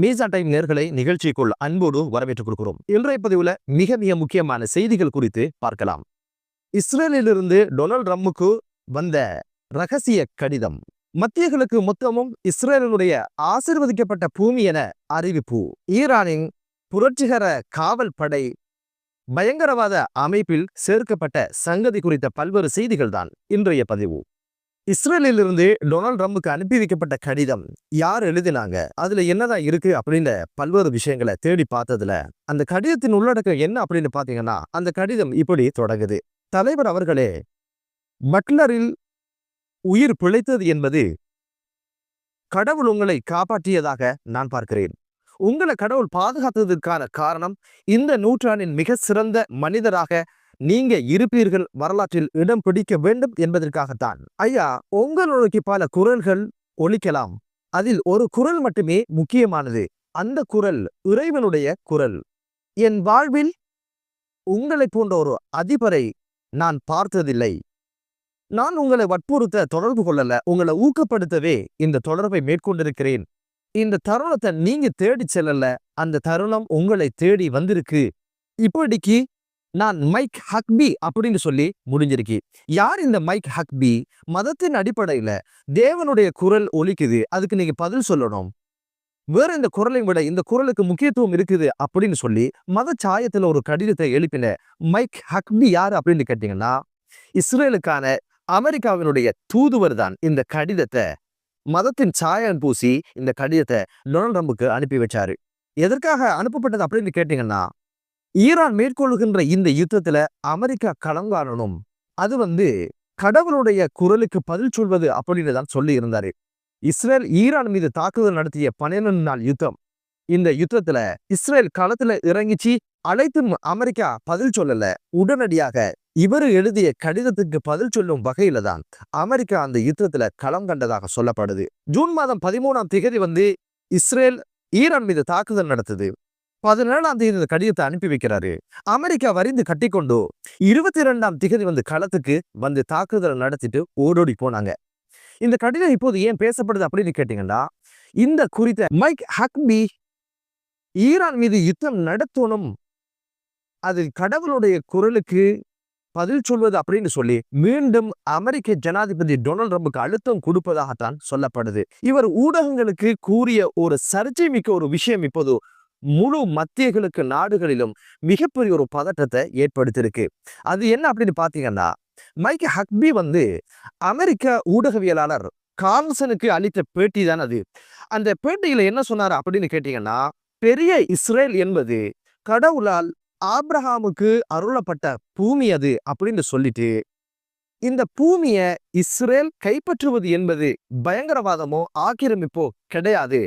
மீசா time நேர்களை நிகழ்ச்சிக்குள் அன்போடு வரவேற்றுக் கொடுக்கிறோம். இன்றைய பதிவுல மிக மிக முக்கியமான செய்திகள் குறித்து பார்க்கலாம். இஸ்ரேலிலிருந்து டொனால்ட் ட்ரம்புக்கு வந்த ரகசிய கடிதம். மத்தியர்களுக்கு மொத்தமும் இஸ்ரேலினுடைய ஆசீர்வதிக்கப்பட்ட பூமி என அறிவிப்பு. ஈரானின் புரட்சிகர காவல் படை பயங்கரவாத அமைப்பில் சேர்க்கப்பட்ட சங்கதி குறித்த பல்வேறு செய்திகள் தான் இன்றைய பதிவு. இஸ்ரேலிலிருந்து டொனால்ட் ட்ரம்புக்கு அனுப்பி வைக்கப்பட்ட கடிதம் யார் எழுதினாங்க, அதுல என்னதான் இருக்கு அப்படின்னு பல்வேறு விஷயங்களை தேடி பார்த்ததுல அந்த கடிதத்தின் உள்ளடக்கம் என்ன அப்படின்னு பாத்தீங்கன்னா, அந்த கடிதம் இப்படி தொடங்குது. தலைவர் அவர்களே, பட்லரில் உயிர் பிழைத்தது என்பது கடவுள் உங்களை காப்பாற்றியதாக நான் பார்க்கிறேன். உங்களை கடவுள் பாதுகாத்ததற்கான காரணம் இந்த நூற்றாண்டின் மிக சிறந்த மனிதராக நீங்க இருப்பீர்கள், வரலாற்றில் இடம் பிடிக்க வேண்டும் என்பதற்காகத்தான். ஐயா, உங்களுக்கு பல குரல்கள் ஒலிக்கலாம், அதில் ஒரு குரல் மட்டுமே முக்கியமானது. அந்த குரல் இறைவனுடைய குரல். என் வாழ்வில் உங்களை போன்ற ஒரு அதிபரை நான் பார்த்ததில்லை. நான் உங்களை வற்புறுத்த தொடர்பு கொள்ளல, உங்களை ஊக்கப்படுத்தவே இந்த தொடர்பை மேற்கொண்டிருக்கிறேன். இந்த தருணத்தை நீங்க தேடி செல்லல, அந்த தருணம் உங்களை தேடி வந்திருக்கு. இப்படிக்கு நான் மைக் ஹக்பி அப்படின்னு சொல்லி முடிஞ்சிருக்கு. யார் இந்த மைக் ஹக்பி? மதத்தின் அடிப்படையில தேவனுடைய குரல் ஒலிக்குது, அதுக்கு நீங்க பதில் சொல்லணும். வேற இந்த குரலை விட இந்த குரலுக்கு முக்கியத்துவம் இருக்குது அப்படின்னு சொல்லி மத சாயத்துல ஒரு கடிதத்தை எழுப்பின மைக் ஹக்பி யாரு அப்படின்னு கேட்டீங்கன்னா, இஸ்ரேலுக்கான அமெரிக்காவினுடைய தூதுவர் தான். இந்த கடிதத்தை மதத்தின் சாயம் பூசி இந்த கடிதத்தை டொனால்ட் ட்ரம்புக்கு அனுப்பி வச்சாரு. எதற்காக அனுப்பப்பட்டது அப்படின்னு கேட்டீங்கன்னா, ஈரான் மேற்கொள்கின்ற இந்த யுத்தத்துல அமெரிக்கா களம் காணணும், அது கடவுளுடைய குரலுக்கு பதில் சொல்வது அப்படின்னு தான் சொல்லி இருந்தாரு. இஸ்ரேல் ஈரான் மீது தாக்குதல் நடத்திய 12 நாள் யுத்தம். இந்த யுத்தத்துல இஸ்ரேல் களத்துல இறங்கிச்சு, அழைத்தும் அமெரிக்கா பதில் சொல்லல. உடனடியாக இவர் எழுதிய கடிதத்துக்கு பதில் சொல்லும் வகையில தான் அமெரிக்கா அந்த யுத்தத்துல களம் கண்டதாக சொல்லப்படுது. ஜூன் மாதம் 13ஆம் தேதி இஸ்ரேல் ஈரான் மீது தாக்குதல் நடத்துது. 17ஆம் தேதி இந்த கடிதத்தை அனுப்பி வைக்கிறாரு. அமெரிக்கா வரிந்து கட்டிக்கொண்டு 22ஆம் தேதி களத்துக்கு தாக்குதல் நடத்திட்டு ஓடோடி போனாங்க. இந்த கடிதம் இப்போது ஏன் பேசப்படுது அப்படின்னு கேட்டீங்கன்னா, இந்த குறித்த மைக் ஹக்பி ஈரான் மீது யுத்தம் நடத்தணும், அது கடவுளுடைய குரலுக்கு பதில் சொல்வது அப்படின்னு சொல்லி மீண்டும் அமெரிக்க ஜனாதிபதி டொனால்ட் ட்ரம்புக்கு அழுத்தம் கொடுப்பதாகத்தான் சொல்லப்படுது. இவர் ஊடகங்களுக்கு கூறிய ஒரு சர்ச்சை மிக்க ஒரு விஷயம் இப்போது முழு மத்தியர்களுக்கு நாடுகளிலும் மிகப்பெரிய ஒரு பதட்டத்தை ஏற்படுத்தியிருக்கு. அது என்ன அப்படின்னு பாத்தீங்கன்னா, மைக் ஹக்பி அமெரிக்க ஊடகவியலாளர் கார்ல்சனுக்கு அளித்த பேட்டி தான் அது. அந்த பேட்டியில என்ன சொன்னாரு அப்படின்னு கேட்டீங்கன்னா, பெரிய இஸ்ரேல் என்பது கடவுளால் ஆபிரகாமுக்கு அருளப்பட்ட பூமி அது அப்படின்னு சொல்லிட்டு, இந்த பூமியை இஸ்ரேல் கைப்பற்றுவது என்பது பயங்கரவாதமோ ஆக்கிரமிப்போ கிடையாது,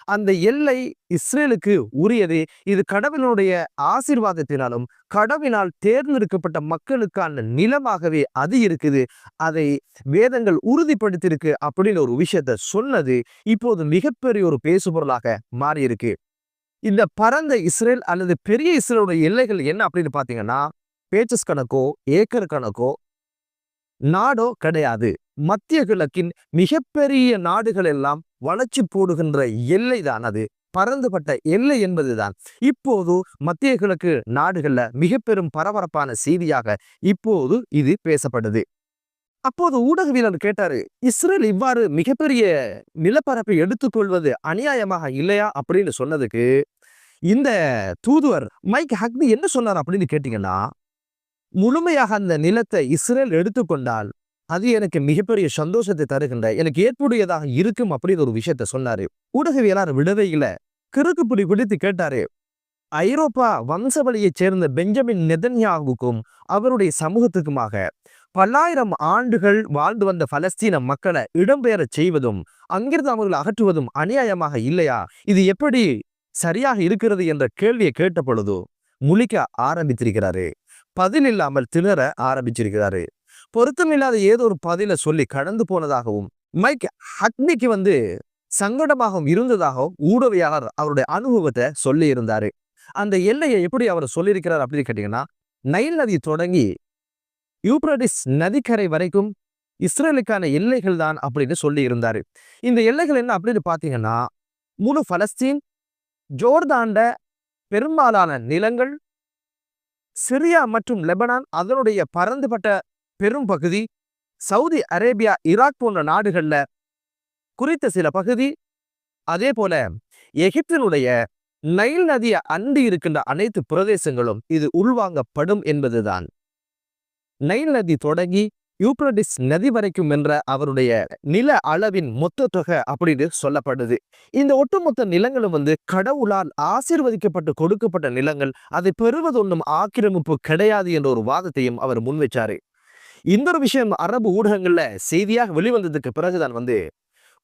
அந்த எல்லை இஸ்ரேலுக்கு உரியது, இது கடவுளுடைய ஆசீர்வாதத்தினாலும் கடவுளால் தேர்ந்தெடுக்கப்பட்ட மக்களுக்கான நிலமாகவே அது இருக்குது, அதை வேதங்கள் உறுதிப்படுத்தியிருக்கு அப்படின்னு ஒரு விஷயத்த சொன்னது இப்போது மிகப்பெரிய ஒரு பேசுபொருளாக மாறியிருக்கு. இந்த பரந்த இஸ்ரேல் அல்லது பெரிய இஸ்ரேலுடைய எல்லைகள் என்ன அப்படின்னு பாத்தீங்கன்னா, பேச்சஸ் கணக்கோ ஏக்கர் கணக்கோ நாடோ கிடையாது. மத்திய கிழக்கின் மிகப்பெரிய நாடுகள் எல்லாம் வளர்ச்சி போடுகின்ற எல்லை தான் அது. பரந்துபட்ட எல்லை என்பதுதான் இப்போது மத்திய கிழக்கு நாடுகள்ல மிக பெரும் பரபரப்பான செய்தியாக இப்போது இது பேசப்படுது. அப்போது ஊடகவியலர் கேட்டாரு, இஸ்ரேல் இவ்வாறு மிகப்பெரிய நிலப்பரப்பை எடுத்துக்கொள்வது அநியாயமாக இல்லையா அப்படின்னு சொன்னதுக்கு இந்த தூதுவர் மைக் ஹக்பி என்ன சொன்னார் அப்படின்னு கேட்டீங்கன்னா, முழுமையாக அந்த நிலத்தை இஸ்ரேல் எடுத்துக்கொண்டால் அது எனக்கு மிகப்பெரிய சந்தோஷத்தை தருகின்ற, எனக்கு ஏற்புடையதாக இருக்கும் அப்படின்னு ஒரு விஷயத்த சொன்னாரு. ஊடகவியலாளர் விடவே இல்லை, கிறுக்கு புடி பிடித்து கேட்டாரு, ஐரோப்பா வம்சவழியைச் சேர்ந்த பெஞ்சமின் நெதன்யாகுக்கும் அவருடைய சமூகத்துக்குமாக பல்லாயிரம் ஆண்டுகள் வாழ்ந்து வந்த பலஸ்தீன மக்களை இடம்பெயர செய்வதும் அங்கிருந்து அவர்களை அகற்றுவதும் அநியாயமாக இல்லையா, இது எப்படி சரியாக இருக்கிறது என்ற கேள்வியை கேட்ட பொழுது முழிக்க ஆரம்பித்திருக்கிறாரு. பதில் இல்லாமல் திணற ஆரம்பிச்சிருக்கிறாரு. பொருத்தமில்லாத ஏதோ ஒரு பதில சொல்லி கடந்து போனதாகவும் மைக் ஹக்பிக்கு சங்கடமாகவும் இருந்ததாகவும் ஊடகவியலாளர் அவருடைய அனுபவத்தை சொல்லி இருந்தாரு. அந்த எல்லையை எப்படி அவர் சொல்லியிருக்கிறார் அப்படின்னு கேட்டீங்கன்னா, நைல் நதி தொடங்கி யூப்ரடிஸ் நதிக்கரை வரைக்கும் இஸ்ரேலுக்கான எல்லைகள் தான் அப்படின்னு சொல்லி இருந்தாரு. இந்த எல்லைகள் என்ன அப்படின்னு பாத்தீங்கன்னா, முழு பலஸ்தீன் ஜோர்தான்ட பெரும்பாலான நிலங்கள், சிரியா மற்றும் லெபனான் அதனுடைய பரந்துபட்ட பெரும் பகுதி, சவுதி அரேபியா, ஈராக் போன்ற நாடுகள்ல குறித்த சில பகுதி, அதே போல எகிப்தினுடைய நைல் நதியை அண்டி இருக்கின்ற அனைத்து பிரதேசங்களும் இது உள்வாங்கப்படும் என்பதுதான். நைல் நதி தொடங்கி யூப்ரடிஸ் நதி வரைக்கும் என்ற அவருடைய நில அளவின் மொத்த தொகை அப்படின்னு சொல்லப்படுது. இந்த ஒட்டுமொத்த நிலங்களும் கடவுளால் ஆசீர்வதிக்கப்பட்டு கொடுக்கப்பட்ட நிலங்கள். அதை பெறுவது ஒன்றும் ஆக்கிரமிப்பு கிடையாது என்ற ஒரு வாதத்தையும் அவர் முன்வைச்சாரு. இந்த ஒரு விஷயம் அரபு ஊடகங்கள்ல செய்தியாக வெளிவந்ததுக்கு பிறகுதான்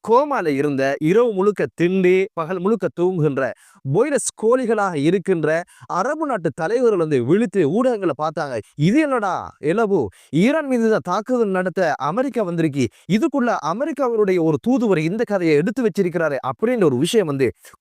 கோமால இருந்த, இரவு முழுக்க திண்டி பகல் முழுக்க தூங்குகின்ற போய்ரஸ் கோழிகளாக இருக்கின்ற அரபு நாட்டு தலைவர்கள் விழித்து ஊடகங்களை பார்த்தாங்க. இது என்னடா இலவு, ஈரான் மீது தான் தாக்குதல் நடத்த அமெரிக்கா வந்திருக்கு, இதுக்குள்ள அமெரிக்காவினுடைய ஒரு தூதுவர் இந்த கதையை எடுத்து வச்சிருக்கிறாரு அப்படின்ற ஒரு விஷயம்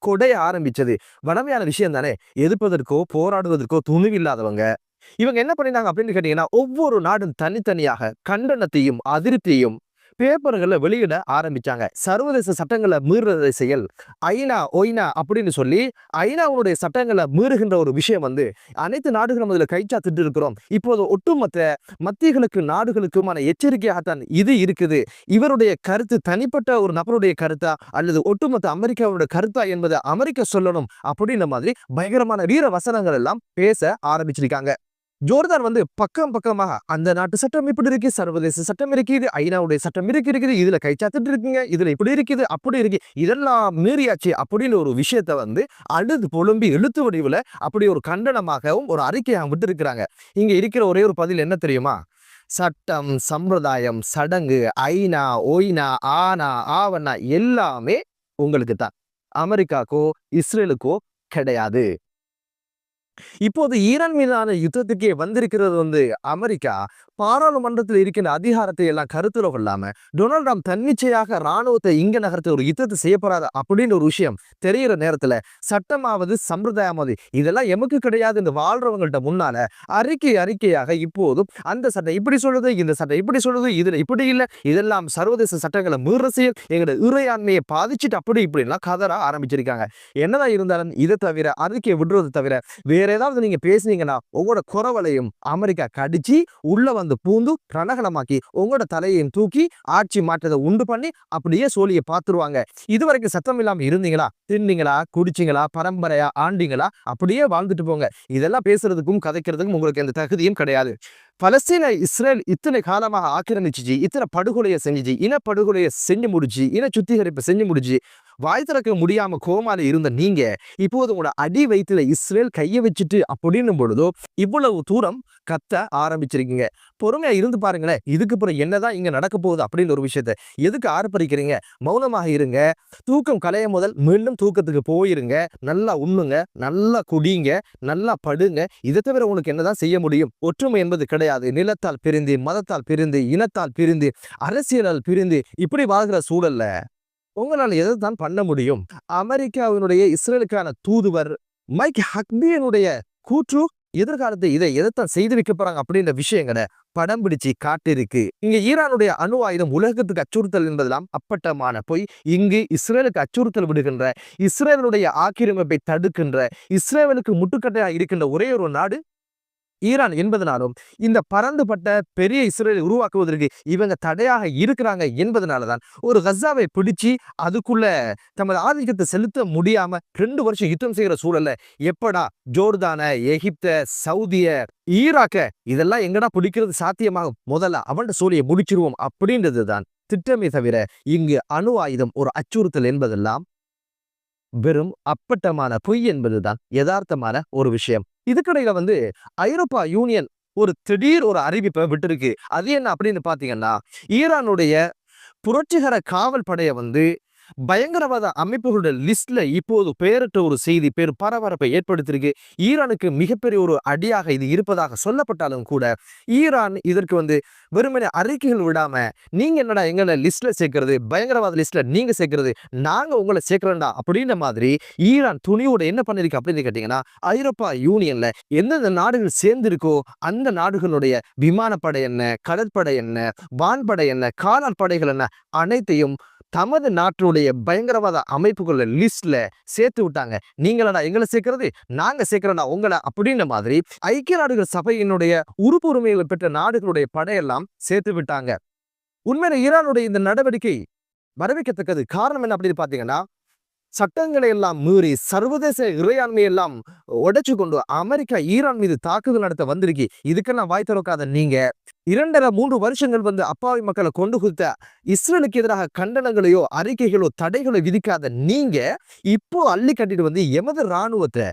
கொடைய ஆரம்பிச்சது. வளமையான விஷயம் தானே. எதிர்ப்பதற்கோ போராடுவதற்கோ துணிவில்லாதவங்க இவங்க என்ன பண்ணினாங்க அப்படின்னு கேட்டீங்கன்னா, ஒவ்வொரு நாடும் தனித்தனியாக கண்டனத்தையும் அதிருப்தியையும் பேப்பர்களை வெளியிட ஆரம்பிச்சாங்க. சர்வதேச சட்டங்களை மீறுறதை செயல் ஐநா ஒய்னா அப்படின்னு சொல்லி ஐநாவுடைய சட்டங்களை மீறுகின்ற ஒரு விஷயம் அனைத்து நாடுகளும் அதில் கைச்சாத்திட்டு இருக்கிறோம். இப்போது ஒட்டுமொத்த மத்திய கிழக்கு நாடுகளுக்குமான எச்சரிக்கையாகத்தான் இது இருக்குது. இவருடைய கருத்து தனிப்பட்ட ஒரு நபருடைய கருத்தா அல்லது ஒட்டுமொத்த அமெரிக்காவுடைய கருத்தா என்பதை அமெரிக்கா சொல்லணும் அப்படின்ற மாதிரி பயங்கரமான வீர வசனங்கள் எல்லாம் பேச ஆரம்பிச்சிருக்காங்க. ஜோர்தான் பக்கம் பக்கமாக அந்த நாட்டு சட்டம் இப்படி இருக்கு, சர்வதேச சட்டம் இருக்குது, ஐநாவுடைய சட்டம் இருக்குது, இதுல கைச்சாத்துட்டு இருக்கீங்க, இதுல இப்படி இருக்குது அப்படி இருக்கு, இதெல்லாம் மீறியாச்சு அப்படின்னு ஒரு விஷயத்த அழுது புலம்பி எழுத்து வடிவுல அப்படி ஒரு கண்டனமாகவும் ஒரு அறிக்கையாக விட்டு இருக்கிறாங்க. இங்க இருக்கிற ஒரே ஒரு பதில் என்ன தெரியுமா? சட்டம், சம்பிரதாயம், சடங்கு, ஐநா ஒய்னா ஆனா ஆவனா எல்லாமே உங்களுக்கு தான், அமெரிக்காக்கோ இஸ்ரேலுக்கோ கிடையாது. இப்போது ஈரான் மீதான யுத்தத்துக்கே வந்திருக்கிறது அமெரிக்கா பாராளுமன்றத்தில் இருக்கின்ற அதிகாரத்தை எல்லாம் கருத்துல கொள்ளாம டொனால்ட் ட்ரம்ப் தன்னிச்சையாக ராணுவத்தை இங்க நகர்த்த ஒரு யுத்தத்தை செய்யப்படாத அப்படின்னு ஒரு விஷயம் தெரிகிற நேரத்துல சட்டமாவது சம்பிரதாயமாவது இதெல்லாம் எமக்கு கிடையாது என்று வாழ்றவங்கள்ட்ட முன்னால அறிக்கையாக இப்போதும் அந்த சட்டம் இப்படி சொல்லுது, இந்த சட்டம் இப்படி சொல்லுது, இதுல இப்படி இல்லை, இதெல்லாம் சர்வதேச சட்டங்களை மீற செயல், எங்களோட இறையாண்மையை பாதிச்சுட்டு அப்படி இப்படிலாம் கதற ஆரம்பிச்சிருக்காங்க. என்னதான் இருந்தாலும் இதை தவிர அறிக்கையை விடுறது தவிர வேற ஏதாவது நீங்க பேசுனீங்கன்னா உங்களோட குறவலையும் அமெரிக்கா கடிச்சு உள்ள பூந்து ரணகலமாக்கி உங்களோட தலையையும் தூக்கி ஆட்சி மாற்றத்தை உண்டு பண்ணி அப்படியே சோழியை பார்த்துருவாங்க. இதுவரைக்கும் சத்தம் இல்லாம இருந்தீங்களா, தின்னீங்களா, குடிச்சிங்களா, பரம்பரையா ஆண்டிங்களா, அப்படியே வாழ்ந்துட்டு போங்க. இதெல்லாம் பேசுறதுக்கும் கதைக்கிறதுக்கும் உங்களுக்கு எந்த தகுதியும் கிடையாது. பலஸ்தீன இஸ்ரேல் இத்தனை காலமாக ஆக்கிரமிச்சிச்சு, இத்தனை படுகொலையை செஞ்சிச்சு, இனப்படுகொலையை செஞ்சு முடிச்சு, இன சுத்திகரிப்பை செஞ்சு முடிச்சு, வாய் திறக்க முடியாம கோமால இருந்த நீங்க இப்போது உங்களோட அடி வயிற்றுல இஸ்ரேல் கையை வச்சுட்டு அப்படின்னும் பொழுதோ இவ்வளவு தூரம் கத்த ஆரம்பிச்சிருக்கீங்க. பொறுமையா இருந்து பாருங்களேன். இதுக்கு அப்புறம் என்னதான் இங்க நடக்க போகுது அப்படின்னு ஒரு விஷயத்த எதுக்கு ஆர்ப்பரிக்கிறீங்க? மௌனமாக இருங்க. தூக்கம் கலைய முதல் மீண்டும் தூக்கத்துக்கு போயிருங்க. நல்லா உண்ணுங்க, நல்லா குடிங்க, நல்லா படுங்க. இதை தவிர உங்களுக்கு என்னதான் செய்ய முடியும்? ஒற்றுமை என்பது கிடையாது. நிலத்தால் பிரிந்து, மதத்தால் பிரிந்து, இனத்தால் பிரிந்து, அரசியலால் பிரிந்து இப்படி வாழ்கிற சூழல்ல உங்களால் எதை தான் பண்ண முடியும்? அமெரிக்காவினுடைய இஸ்ரேலுக்கான தூதுவர் மைக் ஹக்பியினுடைய கூற்று எதிர்காலத்தை இதை எதைத்தான் செய்து வைக்க போறாங்க அப்படின்ற விஷயங்களை படம் பிடிச்சு காட்டிருக்கு. இங்க ஈரானுடைய அணு ஆயுதம் உலகத்துக்கு அச்சுறுத்தல் என்பதெல்லாம் அப்பட்டமான பொய். இங்கு இஸ்ரேலுக்கு அச்சுறுத்தல் விடுகின்ற, இஸ்ரேலுடைய ஆக்கிரமிப்பை தடுக்கின்ற, இஸ்ரேலுக்கு முட்டுக்கட்டையா இருக்கின்ற ஒரே ஒரு நாடு ஈரான் என்பதனாலும் இந்த பரந்துபட்ட பெரிய இஸ்ரேலை உருவாக்குவதற்கு இவங்க தடையாக இருக்கிறாங்க என்பதனாலதான் ஒரு கசாவை பிடிச்சு அதுக்குள்ள தமது ஆதிக்கத்தை செலுத்த முடியாம 2 வருஷம் யுத்தம் செய்கிற சூழல்ல எப்படா ஜோர்தான, எகிப்த, சவுதிய, ஈராக்க இதெல்லாம் எங்கடா பிடிக்கிறது சாத்தியமாகும், முதல்ல அவன் சூழியை முடிச்சிருவோம் அப்படின்றது தான் திட்டமே தவிர இங்கு அணு ஆயுதம் ஒரு அச்சுறுத்தல் என்பதெல்லாம் வெறும் அப்பட்டமான பொய் என்பதுதான் யதார்த்தமான ஒரு விஷயம். இதுக்கிடையில ஐரோப்பா யூனியன் ஒரு திடீர் ஒரு அறிவிப்பை விட்டுருக்கு. அது என்ன அப்படின்னு பாத்தீங்கன்னா, ஈரானுடைய புரட்சிகர காவல் படையை பயங்கரவாத அமைப்புகளுடைய லிஸ்ட்ல இப்போது பெயரிட்ட ஒரு செய்தி பெரும் பரபரப்பை ஏற்படுத்தியிருக்கு. ஈரானுக்கு மிகப்பெரிய ஒரு அடியாக இது இருப்பதாக சொல்லப்பட்டாலும் கூட ஈரான் இதற்கு வெறுமனே அறிக்கைகள் விடாம நீங்க என்னடா எங்களை லிஸ்ட்ல சேர்க்கிறது, பயங்கரவாத லிஸ்ட்ல நீங்க சேர்க்கிறது, நாங்க உங்களை சேர்க்கிறோம்டா அப்படின்ற மாதிரி ஈரான் துணியோட என்ன பண்ணிருக்கு அப்படின்னு கேட்டீங்கன்னா, ஐரோப்பா யூனியன்ல எந்தெந்த நாடுகள் சேர்ந்திருக்கோ அந்த நாடுகளுடைய விமானப்படை என்ன, கடற்படை என்ன, வான்படை என்ன, காலால் படைகள் என்ன அனைத்தையும் தமது நாட்டினுடைய பயங்கரவாத அமைப்புகள லிஸ்ட்ல சேர்த்து விட்டாங்க. நீங்களடா எங்களை சேர்க்கிறது, நாங்க சேர்க்கிறோம்டா உங்களை அப்படின்ற மாதிரி ஐக்கிய நாடுகள் சபையினுடைய உறுப்பு உரிமைகளை பெற்ற நாடுகளுடைய படையெல்லாம் சேர்த்து விட்டாங்க. உண்மையில ஈரானுடைய இந்த நடவடிக்கை வரவேற்கத்தக்கது. காரணம் என்ன அப்படின்னு பாத்தீங்கன்னா, சட்டங்களை எல்லாம் மீறி சர்வதேச இறையாண்மை எல்லாம் உடைச்சு கொண்டு அமெரிக்கா ஈரான் மீது தாக்குதல் நடத்த வந்திருக்கு. இதுக்கெல்லாம் வாய் திறக்காத நீங்க 2.5-3 வருஷங்கள் அப்பாவி மக்களை கொண்டு குத்த இஸ்ரேலுக்கு எதிராக கண்டனங்களையோ அறிக்கைகளோ தடைகளோ விதிக்காத நீங்க இப்போ அள்ளி கட்டிட்டு எமது இராணுவத்தை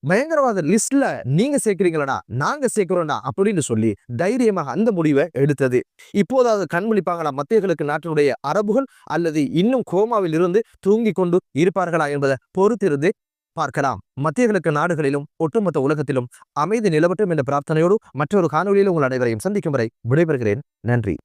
பயங்கரவாத லிஸ்ட்ல நீங்க சேர்க்கிறீங்களா, நாங்க சேர்க்கிறோம்டா அப்படின்னு சொல்லி தைரியமாக அந்த முடிவை எடுத்தது. இப்போதாவது கண்மொழிப்பாங்களா மத்திய கிழக்கு நாட்டினுடைய அரபுகள், அல்லது இன்னும் கோமாவில் இருந்து தூங்கி கொண்டு இருப்பார்களா என்பதை பொறுத்திருந்து பார்க்கலாம். மத்திய கிழக்கு நாடுகளிலும் ஒட்டுமொத்த உலகத்திலும் அமைதி நிலவட்டும் என்ற பிரார்த்தனையோடு மற்றொரு காணொலியில் உங்கள் அனைவரையும் சந்திக்கும் வரை விடைபெறுகிறேன். நன்றி.